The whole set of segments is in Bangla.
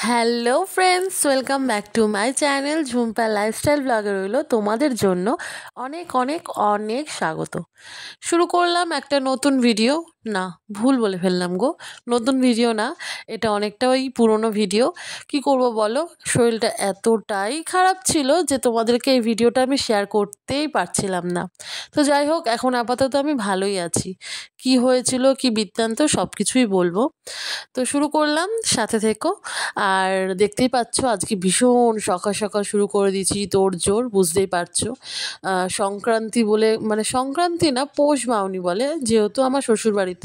Hello friends, welcome back to my channel Jhumpa lifestyle ব্লগে রইল তোমাদের জন্য অনেক অনেক অনেক স্বাগত। শুরু করলাম একটা নতুন ভিডিও। না, ভুল বলে ফেললাম গো, নতুন ভিডিও না, এটা অনেকটা ওই পুরনো ভিডিও। কি করব বলো, শরীরটা এতটাই খারাপ ছিল যে তোমাদেরকে এই ভিডিওটা আমি শেয়ার করতেই পারছিলাম না। তো যাই হোক, এখন আপাতত আমি ভালোই আছি। কি হয়েছিল, কি বৃত্তান্ত, সব কিছুই বলবো। তো শুরু করলাম, সাথে থেকো। আর দেখতেই পাচ্ছ আজকে ভীষণ সকাল সকাল শুরু করে দিয়েছি তোড়জোড়, বুঝতেই পারছো। সংক্রান্তি বলে, মানে সংক্রান্তি না, পৌষ বাউনি বলে, যেহেতু আমার শ্বশুরবাড়িতে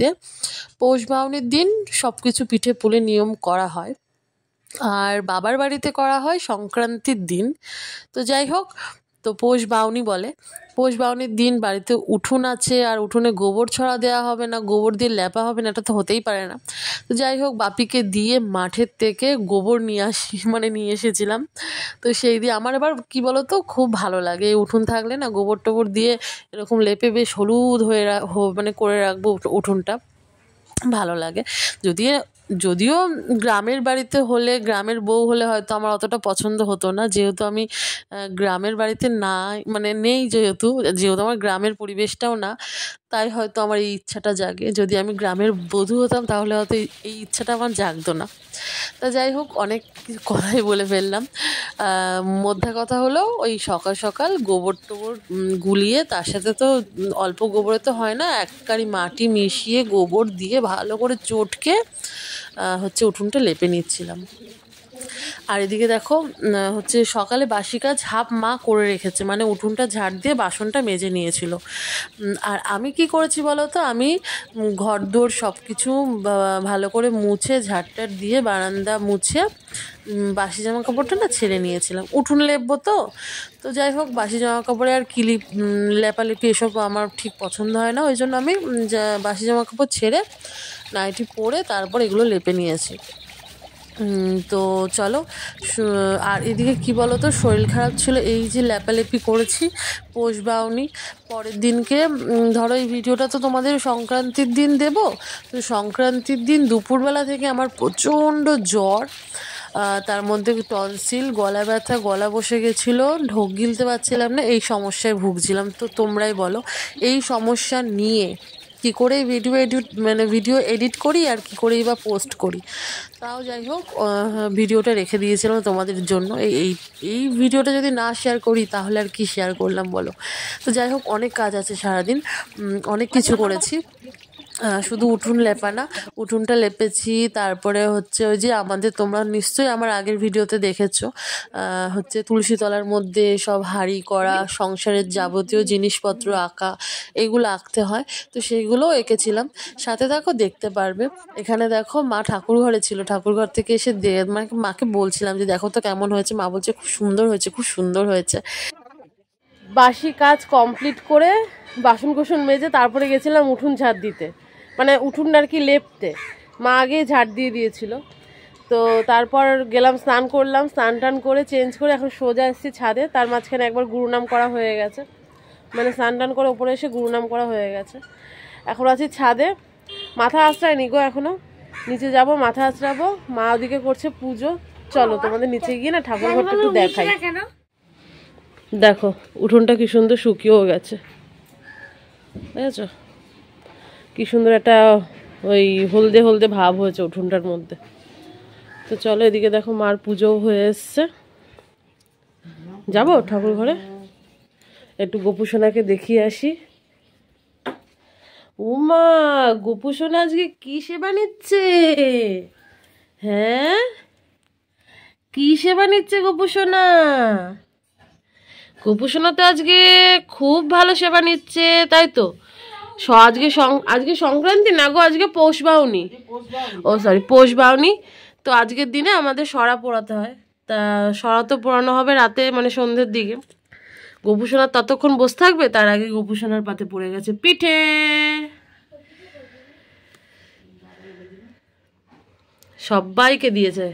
পৌষ বাউনির দিন সব কিছু পিঠে পুলি নিয়ম করা হয়, আর বাবার বাড়িতে করা হয় সংক্রান্তির দিন। তো যাই হোক, তো পৌষ বাউনি বলে। পৌষ বাউনির দিন বাড়িতে উঠোন আছে, আর উঠোনে গোবর ছড়া দেওয়া হবে না, গোবর দিয়ে লেপা হবে না, এটা তো হতেই পারে না। তো যাই হোক, বাপিকে দিয়ে মাঠের থেকে গোবর নিয়ে এসেছিলাম। তো সেই দিয়ে আমার আবার কী বলো তো, খুব ভালো লাগে এই উঠোন থাকলে না, গোবর টোবর দিয়ে এরকম লেপে বেশ হলুদ হয়ে মানে করে রাখবো উঠোনটা, ভালো লাগে। যদিও যদিও গ্রামের বাড়িতে হলে, গ্রামের বউ হলে হয়তো আমার অতটা পছন্দ হতো না, যেহেতু আমি গ্রামের বাড়িতে না, মানে নেই, যেহেতু আমার গ্রামের পরিবেশটাও না, তাই হয়তো আমার এই ইচ্ছাটা জাগে। যদি আমি গ্রামের বধূ হতাম তাহলে হয়তো এই ইচ্ছাটা আমার জাগতো না। তা যাই হোক, অনেক কথাই বলে ফেললাম। মধ্যে কথা হলো, ওই সকাল সকাল গোবর টোবর গুলিয়ে, তার সাথে তো অল্প গোবরে তো হয় না, এক কাঁড়ি মাটি মিশিয়ে গোবর দিয়ে ভালো করে চটকে হচ্ছে উঠোনটা লেপে নিচ্ছিলাম। আর এদিকে দেখো, হচ্ছে সকালে বাসি কাজ হাফ মা করে রেখেছে, মানে উঠোনটা ঝাড় দিয়ে বাসনটা মেজে নিয়েছিল। আর আমি কি করেছি বলো তো, আমি ঘরদোর সব কিছু ভালো করে মুছে, ঝাড়টার দিয়ে বারান্দা মুছে বাসি জামা কাপড়টা না ছেড়ে নিয়েছিলাম, উঠোন লেপবো তো। তো যাই হোক, বাসি জামা কাপড়ে আর লেপালেপি এসব আমার ঠিক পছন্দ হয় না, ওই জন্য আমি বাসি জামা কাপড় ছেড়ে নাইটি পরে তারপর এগুলো লেপে নিয়েছি। তো চলো, আর এদিকে কি বলো তো, শরীর খারাপ ছিল, এই যে লেপালেপি করেছি পৌষ বাউনি পরের দিনকে। ধরো এই ভিডিওটা তো তোমাদের সংক্রান্তির দিন দেব, তো সংক্রান্তির দিন দুপুরবেলা থেকে আমার প্রচণ্ড জ্বর, তার মধ্যে টনসিল, গলা ব্যথা, গলা বসে গেছিলো, ঢোক গিলতে পারছিলাম না, এই সমস্যায় ভুগছিলাম। তো তোমরাই বলো, এই সমস্যা নিয়ে কী করে ভিডিও এডিট করি, আর কী করেই বা পোস্ট করি। তাও যাই হোক, ভিডিওটা রেখে দিয়েছিলাম তোমাদের জন্য। এই ভিডিওটা যদি না শেয়ার করি তাহলে আর কি শেয়ার করলাম বলো। তো যাই হোক, অনেক কাজ আছে সারাদিন, অনেক কিছু করেছি। শুধু উঠোন লেপা না, উঠোনটা লেপেছি, তারপরে হচ্ছে ওই যে আমাদের, তোমরা নিশ্চয়ই আমার আগের ভিডিওতে দেখেছো, হচ্ছে তুলসী তলার মধ্যে সব হাঁড়ি করা, সংসারের যাবতীয় জিনিসপত্র আঁকা, এগুলো আঁকতে হয়, তো সেইগুলোও এঁকেছিলাম। সাথে দেখো, দেখতে পারবে। এখানে দেখো, মা ঠাকুর ঘরে ছিল, ঠাকুর ঘর থেকে এসে মানে মাকে বলছিলাম যে দেখো তো কেমন হয়েছে, মা বলছে খুব সুন্দর হয়েছে, খুব সুন্দর হয়েছে। বাসি কাজ কমপ্লিট করে বাসন কোসন মেজে তারপরে গেছিলাম উঠোন ঝাড় দিতে, মানে উঠোন আর কি লেপতে। মা আগে ঝাড় দিয়ে দিয়েছিল। তো তারপর গেলাম, স্নান করলাম, স্নান টান করে চেঞ্জ করে এখন সোজা এসেছি ছাদে। তার মাঝখানে একবার গুরুনাম করা হয়ে গেছে, মানে স্নান টান করে ওপরে এসে গুরুনাম করা হয়ে গেছে। এখন আছি ছাদে, মাথা আঁচড়ায়নি গো এখনো, নিচে যাব মাথা আঁচড়াবো। মা ওদিকে করছে পুজো। চলো তোমাদের নিচে গিয়ে না ঠাকুর ঘরটা একটু দেখাই। দেখো উঠোনটা কি সুন্দর শুকিয়েও গেছে, দেখেছো কি সুন্দর একটা ওই হলদে হলদে ভাব হয়েছে উঠোনটার মধ্যে। তো চলো, এদিকে দেখো মার পুজোও হয়ে এসছে, যাবো ঠাকুর ঘরে, একটু গোপুসোনাকে দেখিয়ে আসি। উমা, গোপুসোনা আজকে কি সেবা নিচ্ছে? হ্যাঁ, কি সেবা নিচ্ছে গোপুসোনা? গোপুসোনা তো আজকে খুব ভালো সেবা নিচ্ছে, তাই তো? আজকে সংক্রান্তি না গো, আজকে পৌষ বাউনি। ও সরি, পৌষ বাউনি। তো আজকের দিনে আমাদের সরা পোড়াতে হয়, তা সরা তো পোড়ানো হবে রাতে, মানে সন্ধ্যের দিকে। গোপুসোনা ততক্ষণ বসে থাকবে, তার আগে গোপুসোনার পাতে পড়ে গেছে পিঠে। সবাইকে দিয়েছে,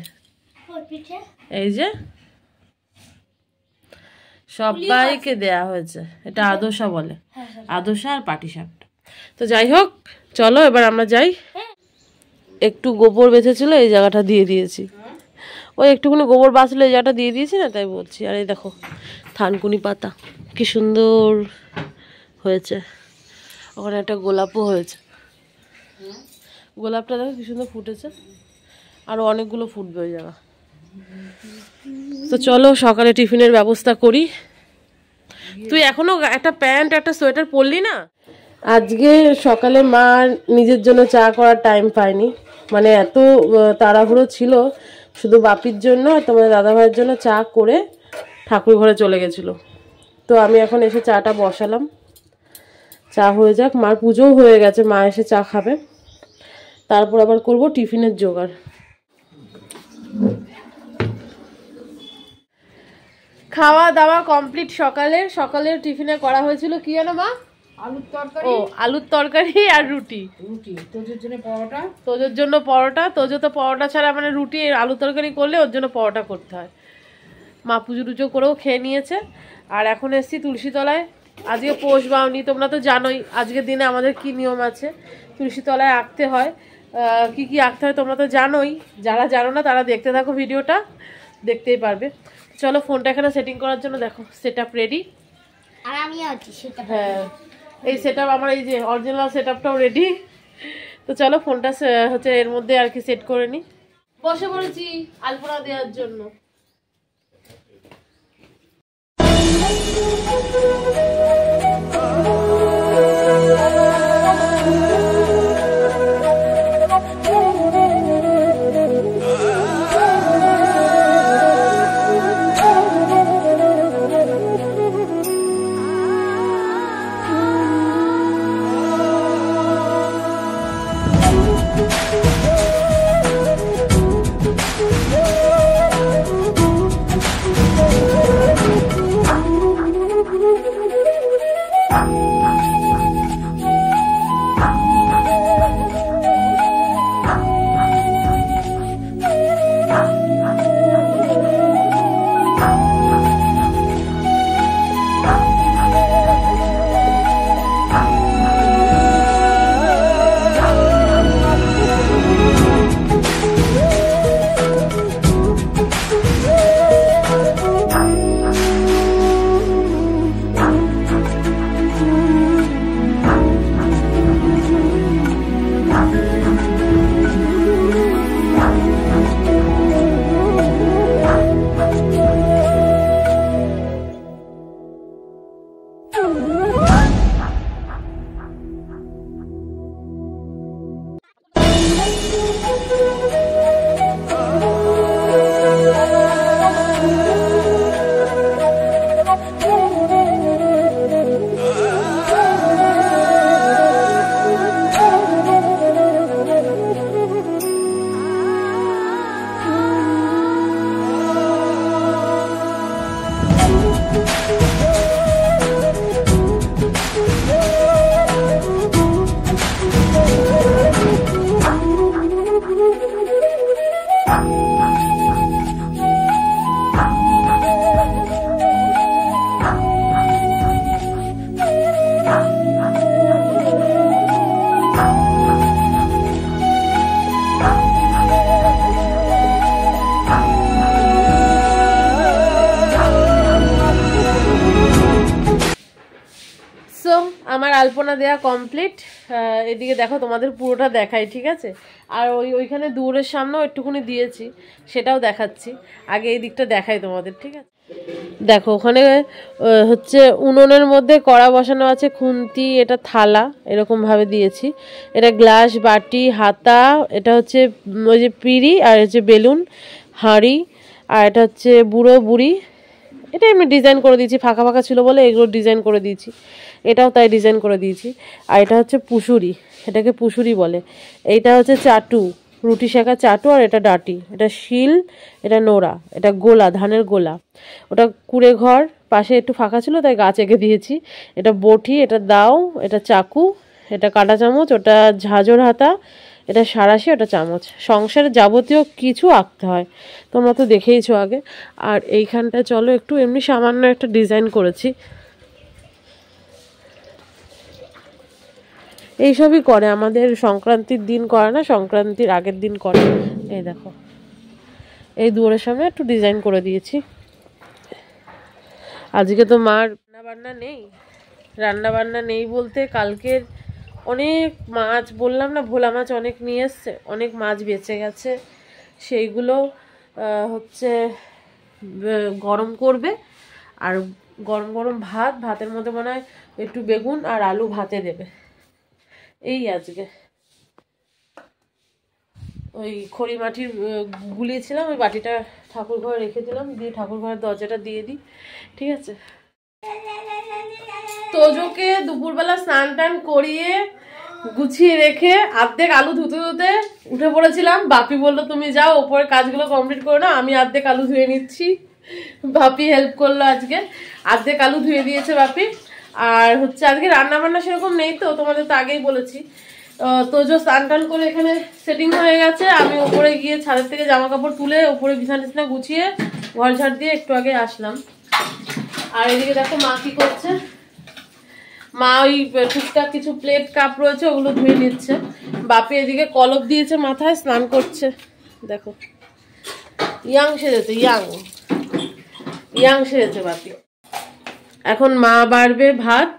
এই যে সবাইকে দেয়া হয়েছে। এটা আদর্শা বলে, আদর্শা আর পাটিসাপটা। তো যাই হোক, চলো এবার আমরা যাই। একটু গোবর বেঁচেছিল, এই জায়গাটা দিয়ে দিয়েছি। ওই একটুখানি গোবর বাঁচলে যেটা দিয়ে দিয়েছি না, তাই বলছি। আর এই দেখো থানকুনি পাতা কি সুন্দর হয়েছে, ওখানে একটা গোলাপও হয়েছে, গোলাপটা দেখো কি সুন্দর ফুটেছে, আরও অনেকগুলো ফুটবে ওই জায়গা। তো চলো সকালে টিফিনের ব্যবস্থা করি। তুই এখনো একটা প্যান্ট একটা সোয়েটার পরলি না? আজকে সকালে মা নিজের জন্য চা করার টাইম পায়নি, মানে এত তাড়াহুড়ো ছিল, শুধু বাপির জন্য আর তোমাদের দাদা ভাইয়ের জন্য চা করে ঠাকুর ঘরে চলে গেছিলো। তো আমি এখন এসে চাটা বসালাম, চা হয়ে যাক, মার পুজোও হয়ে গেছে, মা এসে চা খাবে, তারপর আবার করব টিফিনের জোগাড়। খাওয়া দাওয়া কমপ্লিট। সকালের টিফিনে করা হয়েছিল কি জানো মা? আলুর তরকারি। ও আলুর তরকারি আর রুটি। তোজোর জন্য পরোটা। তোজো তো পরোটা ছাড়া, মানে রুটি আলুর তরকারি করলে ওর জন্য পরোটা করতে হয়। মা পুজো টুজো করেও খেয়ে নিয়েছে। আর এখন এসছি তুলসী তলায়। আজকে পৌষ বাউনি, তোমরা তো জানোই আজকের দিনে আমাদের কি নিয়ম আছে, তুলসী তলায় আঁকতে হয়। কি কি আঁকতে হয় তোমরা তো জানোই, যারা জানো না তারা দেখতে থাকো, ভিডিওটা দেখতেই পারবে। চলো ফোনটা এখানে সেটিং করার জন্য দেখো সেটআপ রেডি। আর আমি আছি সেটআপ। হ্যাঁ এই সেটআপ আমার, এই যে অরিজিনাল সেটআপটাও রেডি। তো চলো ফোনটা হচ্ছে এর মধ্যে আর কি সেট করে নিই। বসে পড়েছি আলপনা দেওয়ার জন্য। আমার আলপনা দেয়া কমপ্লিট। এদিকে দেখো তোমাদের পুরোটা দেখাই, ঠিক আছে? আর ওইখানে দূরের সামনেও একটুখানি দিয়েছি, সেটাও দেখাচ্ছি। আগে এই দিকটা দেখাই তোমাদের, ঠিক আছে? দেখো ওখানে হচ্ছে উনুনের মধ্যে কড়া বসানো আছে, খুন্তি, এটা থালা এরকমভাবে দিয়েছি, এটা গ্লাস, বাটি, হাতা, এটা হচ্ছে ওই যে পিঁড়ি, আর হচ্ছে বেলুন, হাঁড়ি, আর এটা হচ্ছে বুড়ো বুড়ি। এটা এমনি ডিজাইন করে দিয়েছি, ফাঁকা ফাঁকা ছিল বলে এগুলো ডিজাইন করে দিয়েছি, এটাও তাই ডিজাইন করে দিয়েছি। আর এটা হচ্ছে পুশুরি, এটাকে পুশুরি বলে। এইটা হচ্ছে চাটু, রুটি শেখা চাটু, আর এটা ডাটি, এটা শিল, এটা নোড়া, এটা গোলা, ধানের গোলা। ওটা কুড়ে ঘর, পাশে একটু ফাঁকা ছিল তাই গাছ এঁকে দিয়েছি। এটা বটি, এটা দাও, এটা চাকু, এটা কাঁটা চামচ, ওটা ঝাঁঝর হাতা, এটা সাঁড়াশি, ওটা চামচ। সংসারে যাবতীয় কিছু আঁকতে হয়, তোমরা তো দেখেইছো আগে। আর এইখানটা চলো একটু এমনি সামান্য একটা ডিজাইন করেছি। এইসবই করে আমাদের, সংক্রান্তির দিন করে না, সংক্রান্তির আগের দিন করে। এই দেখো এই দুয়ারের সামনে একটু ডিজাইন করে দিয়েছি। আজকে তো মার রান্না বান্না নেই বলতে কালকের অনেক মাছ, বললাম না ভোলা মাছ অনেক নিয়ে এসছে, অনেক মাছ বেঁচে গেছে, সেইগুলো হচ্ছে গরম করবে। আর গরম গরম ভাতের মধ্যে মনে হয় একটু বেগুন আর আলু ভাতে দেবে। এই আজকে ওই খড়ি মাটির গুলিয়েছিলাম, ওই বাটিটা ঠাকুর ঘরে রেখে দিলাম, দিয়ে ঠাকুর ঘরের দরজাটা দিয়ে দিই, ঠিক আছে। তোজোকে দুপুরবেলা স্নান টান করিয়ে গুছিয়ে রেখে অর্ধেক আলু ধুতে ধুতে উঠে পড়েছিলাম। বাপি বললো তুমি যাও ওপরের কাজগুলো কমপ্লিট করো না, আমি অর্ধেক আলু ধুয়ে নিচ্ছি। বাপি হেল্প করলো, আজকে অর্ধেক আলু ধুয়ে দিয়েছে বাপি। আর হচ্ছে আজকে রান্না বান্না সেরকম নেই, তো তোমাদের তো আগেই বলেছি। তোজো স্নান টান করে এখানে সেটিং হয়ে গেছে, আমি ওপরে গিয়ে ছাদের থেকে জামা কাপড় তুলে ওপরে বিছানা টিছানা গুছিয়ে ঘর ঝাড় দিয়ে একটু আগে আসলাম। আর এদিকে দেখো মা কি করছে, মা ওই টুকটাক কিছু প্লেট কাপ রয়েছে ওগুলো ধুয়ে নিচ্ছে। বাপি এদিকে কলপ দিয়েছে মাথায়, স্নান করছে। দেখো ইয়াং সেজেছে, ইয়াং সেজেছে বাপি। এখন মা বাড়বে ভাত,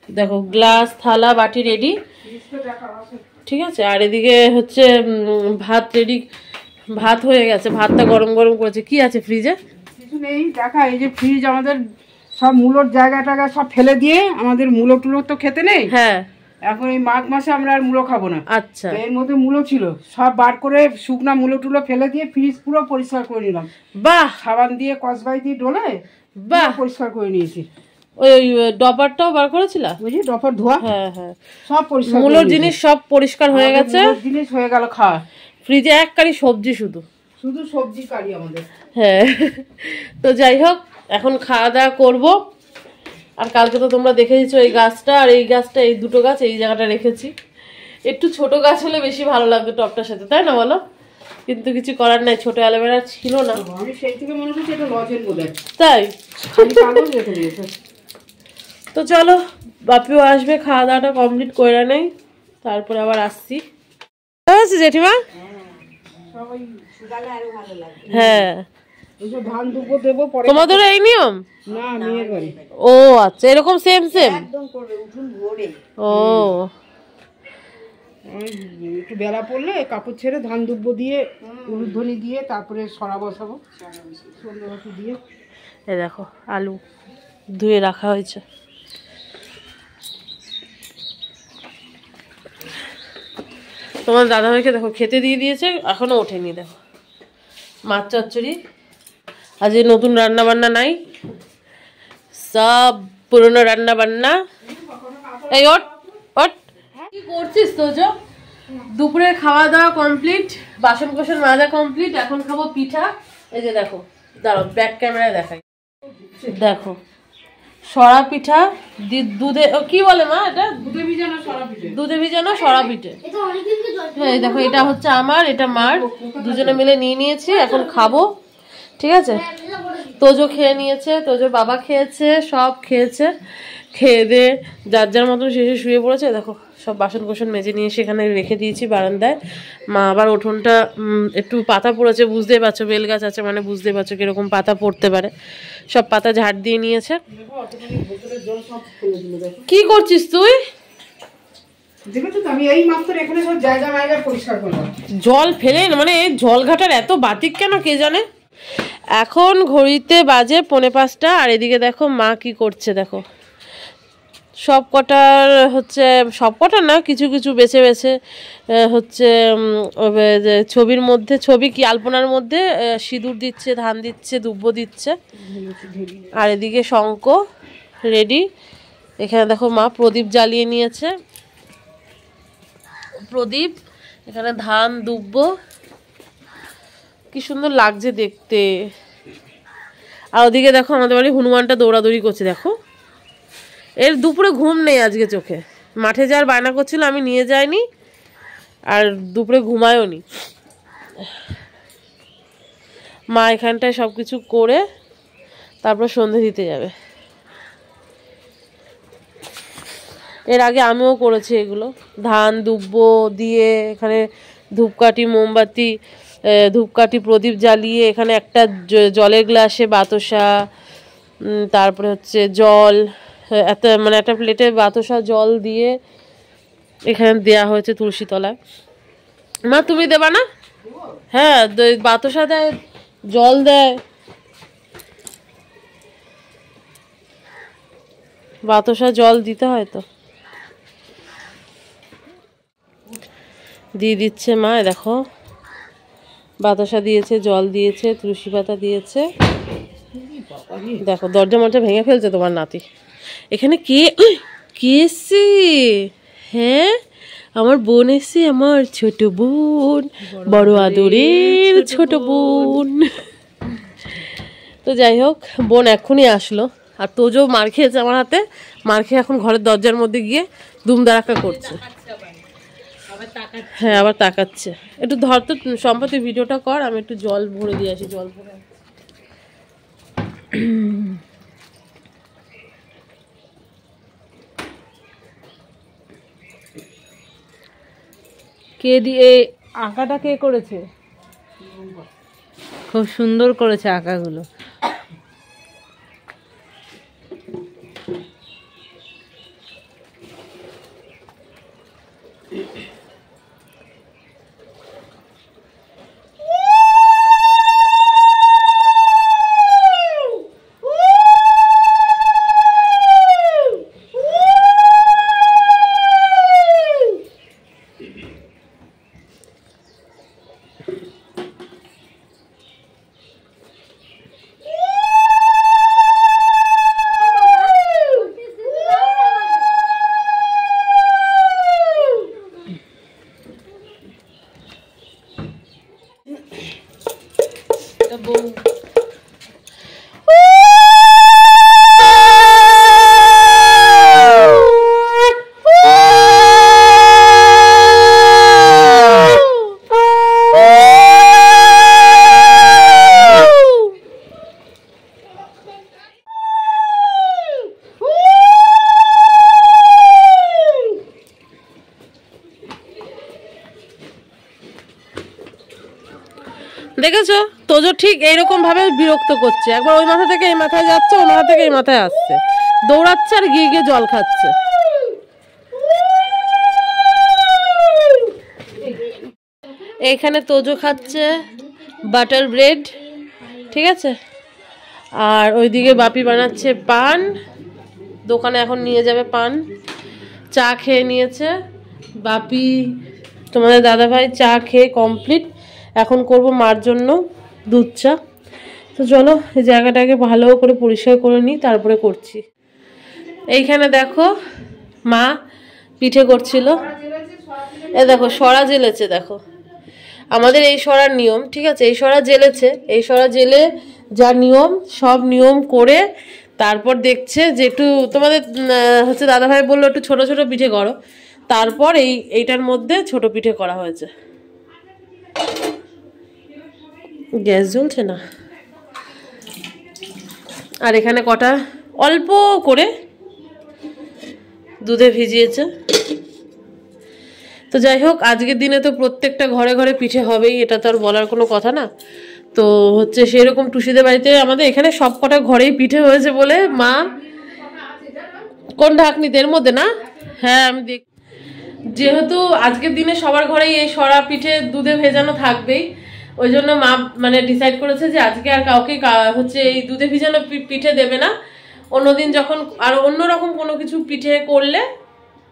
দেখো গ্লাস থালা বাটি রেডি, ঠিক আছে। আর এদিকে হচ্ছে ভাত রেডি, ভাত হয়ে গেছে, ভাতটা গরম গরম করেছে। কি আছে ফ্রিজে? কিছু নেই দেখা, এই যে ফ্রিজ আমাদের সব মূলোর জায়গা টাগা সব ফেলে দিয়ে, আমাদের মূলো টুলো তো খেতে নেই। হ্যাঁ, এখন এই মাঘ মাসে আমরা আর মূলো খাবো না। আচ্ছা, এর মধ্যে মূলো ছিল, সব বার করে শুকনা মূলো টুলো ফেলে দিয়ে ফ্রিজ পুরো পরিষ্কার করে নিলাম। বাহ, সাবান দিয়ে কসবাই দিয়ে ডলে বাহ, পরিষ্কার করে নিয়েছি। ওই ডবারটাও বার করেছিলা? বুঝলি ডফার ধোয়া, হ্যাঁ হ্যাঁ, সব পরিষ্কার, মূলোর জিনিস সব পরিষ্কার হয়ে গেছে, জিনিস হয়ে গেল খাওয়া। ফ্রিজে এক কারি সবজি, শুধু সবজি কারি আমাদের। হ্যাঁ, তো যাই হোক এখন খাওয়া দাওয়া করবো। আর কালকে তো তোমরা দেখে দিচ্ছ এই গাছটা আর এই গাছটা, এই দুটো গাছ এই জায়গাটা রেখেছি। একটু ছোট গাছ হলে বেশি ভালো লাগতো টপটার সাথে, তাই না বলো? কিন্তু কিছু করার নাই, ছোট অ্যালোভেরা ছিল না। আমি সেই থেকে মনে করছি এটা লজেন বলে, তাই রেখে দিয়েছে। তো চলো বাপিও আসবে, খাওয়া দাওয়াটা কমপ্লিট করে নেই, তারপরে আবার আসছি। হয়েছে জেঠিমা? হ্যাঁ, ধান দুবো দেবো পরে। তোমাদেরও এই নিয়ম? না, মেয়ের বাড়ি। ও আচ্ছা, এরকম সেম সেম। ও একটু বেলা পড়লে কাপড় ছেড়ে ধান দুব্বো দিয়ে উলুধ্বনি দিয়ে তারপরে সরা বসাবো সন্ধ্যাবাতি দিয়ে। এ দেখো আলু ধুয়ে রাখা হয়েছে। তোমার দাদাভাইকে দেখো খেতে দিয়ে দিয়েছে, এখনো ওঠেনি। দেখো মাছ চচ্চড়ি, আজ নতুন রান্না বান্না নাই, সব পুরনো রান্না বান্না। এই ওঠ ওঠ, কি করছিস তোজো? দুপুরে খাওয়া দাওয়া কমপ্লিট, বাসন কোসন মাজা কমপ্লিট, এখন খাবো পিঠা। এই যে দেখো, দাঁড়াও ব্যাক ক্যামেরায় দেখাই, দেখো সরা পিঠা দুধে, কি বলে মা এটা? দুধে ভিজানো সরা পিঠে। হ্যাঁ দেখো, এটা হচ্ছে আমার, এটা মার, দুজনে মিলে নিয়ে নিয়েছি, এখন খাবো, ঠিক আছে। তোজো খেয়ে নিয়েছে, তোজো বাবা খেয়েছে, সব খেয়েছে, খেয়ে দিয়ে যার যার মতন শেষে শুয়ে পড়েছে। দেখো সব বাসন কোসন মেজে নিয়ে সেখানে রেখে দিয়েছি বারান্দায়। মা আবার উঠোনটা একটু পাতা পড়েছে, বুঝতেই পারছো, বেল গাছ আছে মানে বুঝতেই পারছো কিরকম পাতা পড়তে পারে, সব পাতা ঝাড় দিয়ে নিয়েছে। কি করছিস তুই? জল ফেলে মানে জল ঘাটার এত বাতিক কেন কে জানে। এখন ঘড়িতে বাজে 4:45, আর এদিকে দেখো মা কি করছে। দেখো সব কটার হচ্ছে, সব কটার না, কিছু কিছু বেছে বেছে হচ্ছে ছবির মধ্যে, ছবি কি আলপনার মধ্যে সিঁদুর দিচ্ছে, ধান দিচ্ছে, দুব্ব দিচ্ছে। আর এদিকে শঙ্খ রেডি। এখানে দেখো মা প্রদীপ জ্বালিয়ে নিয়েছে, প্রদীপ, এখানে ধান দুব্ব, কি সুন্দর লাগছে দেখতে। আর ওদিকে দেখো আমাদের বাড়ি হনুমানটা দৌড়াদৌড়ি করছে। দেখো এর দুপুরে ঘুম নেই আজকে চোখে, মাঠে যাওয়ার বায়না করছিল, আমি নিয়ে যাইনি, আর দুপুরে ঘুমায়ও নি। মা এখানটায় সব কিছু করে তারপর সন্ধে দিতে যাবে। এর আগে আমিও করেছি এগুলো, ধান দুব্ব দিয়ে এখানে ধূপকাঠি মোমবাতি ধূপকাঠি প্রদীপ জ্বালিয়ে এখানে একটা জলের গ্লাসে বাতাসা, তারপরে হচ্ছে জল, মানে একটা প্লেটে বাতাসা জল দিয়ে এখানে দেয়া হয়েছে তুলসী তলায়। মা তুমি দেবা না? হ্যাঁ, বাতাসা দেয়, জল দেয়, বাতাসা জল দিতে হয় তো। দিয়ে দিচ্ছে মা, দেখো বাতাসা দিয়েছে, জল দিয়েছে, তুলসী পাতা দিয়েছে। দেখো দরজা মরজা ভেঙে ফেলছে তোমার নাতি। এখানে কে কে এসছে? হ্যাঁ, আমার বোন এসছে, আমার ছোট বোন, বড় আদরের ছোট বোন। তো যাই হোক, বোন এক্ষুনি আসলো, আর তোজো মার খেয়েছে আমার হাতে। মার খেয়ে এখন ঘরের দরজার মধ্যে গিয়ে দুমদারাক্কা করছে। হ্যাঁ, আবার তাকাচ্ছে। একটু ধর তো সম্পত্তি, ভিডিওটা কর, আমি একটু জল ভরে দিয়ে আসি। জল ভরে কে দিয়ে আঁকাটা কে করেছে? খুব সুন্দর করেছে আঁকাগুলো। দেখেছো, তোজো ঠিক এইরকম ভাবে বিরক্ত করছে। একবার ওই মাথা থেকে এই মাথায় যাচ্ছে, ওই মাথা থেকে এই মাথায় আসছে, দৌড়াচ্ছে আর গিয়ে গিয়ে জল খাচ্ছে। এইখানে তোজো খাচ্ছে বাটার ব্রেড, ঠিক আছে, আর ওইদিকে বাপি বানাচ্ছে পান। দোকানে এখন নিয়ে যাবে পান। চা খেয়ে নিয়েছে বাপি, তোমাদের দাদাভাই চা খেয়ে কমপ্লিট। এখন করব মার জন্য দুধ চা। তো চলো এই জায়গাটাকে ভালো করে পরিষ্কার করে নিই, তারপরে করছি। এইখানে দেখো মা পিঠে করছিল। এ দেখো সরা জেলেছে, দেখো আমাদের এই সরার নিয়ম, ঠিক আছে, এই সরা জেলেছে। এই সরা জেলে যা নিয়ম, সব নিয়ম করে তারপর দেখছে যে একটু তোমাদের হচ্ছে দাদাভাই বললো একটু ছোট ছোট পিঠে করো, তারপর এইটার মধ্যে ছোট পিঠে করা হয়েছে। গ্যাস জ্বলছে না। আর এখানে কটা অল্প করে দুধে ভিজিয়েছে। তো যাই হোক, আজকের দিনে তো প্রত্যেকটা ঘরে ঘরে পিঠে হবেই, এটা তো আর বলার কোনো কথা না। তো হচ্ছে সেরকম টুসিদের বাড়িতে আমাদের এখানে সব কটা ঘরেই পিঠে হয়েছে বলে মা, কোন ঢাকনিতে এর মধ্যে না, হ্যাঁ আমি দেখ, যেহেতু আজকের দিনে সবার ঘরেই এই সরা পিঠে দুধে ভেজানো থাকবেই, ওই জন্য মা মানে ডিসাইড করেছে যে আজকে আর কাউকে হচ্ছে এই দুধে ভিজানো পিঠে দেবে না। অন্যদিন যখন আর অন্যরকম কোনো কিছু পিঠে করলে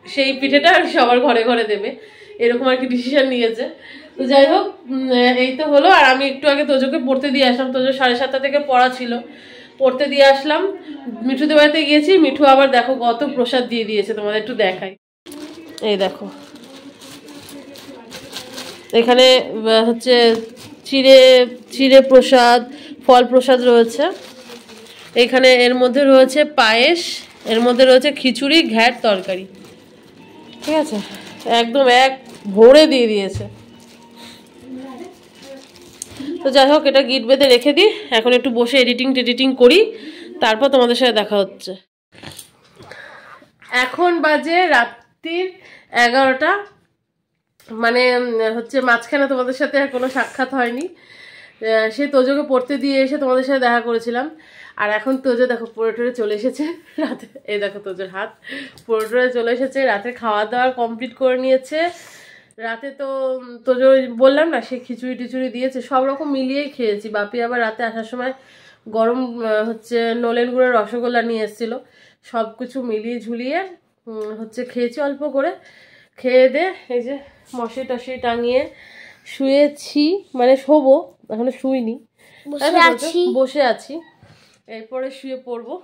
সেই পিঠেটা আর সবার ঘরে ঘরে দেবে, এরকম আর কি ডিসিশন নিয়েছে। তো যাই হোক, এই তো হলো। আর আমি একটু আগে তোজোকে পড়তে দিয়ে আসলাম, তোজো 7:30 থেকে পড়া ছিল, পড়তে দিয়ে আসলাম। মিঠুদের বাড়িতে গিয়েছি, মিঠু আবার দেখো কত প্রসাদ দিয়ে দিয়েছে, তোমাদের একটু দেখাই। এই দেখো এখানে হচ্ছে চিড়ে প্রসাদ, ফল প্রসাদ রয়েছে। এখানে এর মধ্যে রয়েছে পায়েস, এর মধ্যে রয়েছে খিচুড়ি, ঘ্যাট তরকারি, ঠিক আছে, একদম এক ভরে দিয়ে দিয়েছে। তো যাই হোক, এটা গিট বেঁধে রেখে দিই, এখন একটু বসে এডিটিং করি, তারপর তোমাদের সাথে দেখা হচ্ছে। এখন বাজে রাত্রির 11টা। মানে হচ্ছে মাঝখানে তোমাদের সাথে আর কোনো সাক্ষাৎ হয়নি। সে তোজোকে পড়তে দিয়ে এসে তোমাদের সাথে দেখা করেছিলাম। আর এখন তোজো দেখো পড়ে টরে চলে এসেছে রাতে, এই দেখো তোজোর হাত পড়ে টরে চলে এসেছে, রাতে খাওয়া দাওয়া কমপ্লিট করে নিয়েছে। রাতে তো তোজো বললাম না, সে খিচুড়ি টিচুড়ি দিয়েছে, সব রকম মিলিয়েই খেয়েছি। বাপি আবার রাতে আসার সময় গরম হচ্ছে নলেন গুঁড়ের রসগোল্লা নিয়ে এসেছিলো, সব কিছু মিলিয়ে ঝুলিয়ে হচ্ছে খেয়েছি অল্প করে। খেয়ে দে এই যে মশারি টশারি টাঙিয়ে শুয়েছি, মানে শোবো, এখনো শুইনি, বসে আছি, এরপরে শুয়ে পড়বো।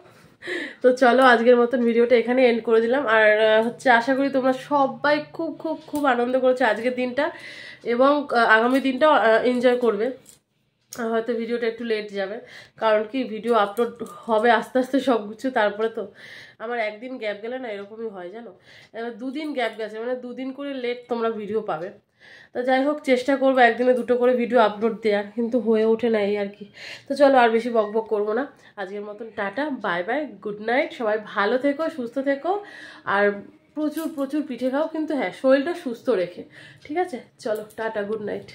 তো চলো আজকের মতন ভিডিওটা এখানে এন্ড করে দিলাম। আর হচ্ছে আশা করি তোমরা সবাই খুব খুব খুব আনন্দ করেছো আজকের দিনটা, এবং আগামী দিনটাও এনজয় করবে। হয়তো ভিডিওটা একটু লেট যাবে, কারণ কি ভিডিও আপলোড হবে আস্তে আস্তে সব কিছু, তারপরে তো আমার একদিন গ্যাপ গেলে না এরকমই হয় জানো। এবার 2 দিন গ্যাপ গেছে, মানে 2 দিন করে লেট তোমরা ভিডিও পাবে। তো যাই হোক, চেষ্টা করবো একদিনে 2টো করে ভিডিও আপলোড দেওয়ার, কিন্তু হয়ে ওঠে না এই আর কি। তো চলো আর বেশি বক বক করবো না, আজকের মতন tata, bye bye, good night. সবাই ভালো থেকো, সুস্থ থেকো, আর প্রচুর প্রচুর পিঠে খাও, কিন্তু হ্যাঁ শরীরটা সুস্থ রেখে, ঠিক আছে? চলো টাটা, গুড নাইট।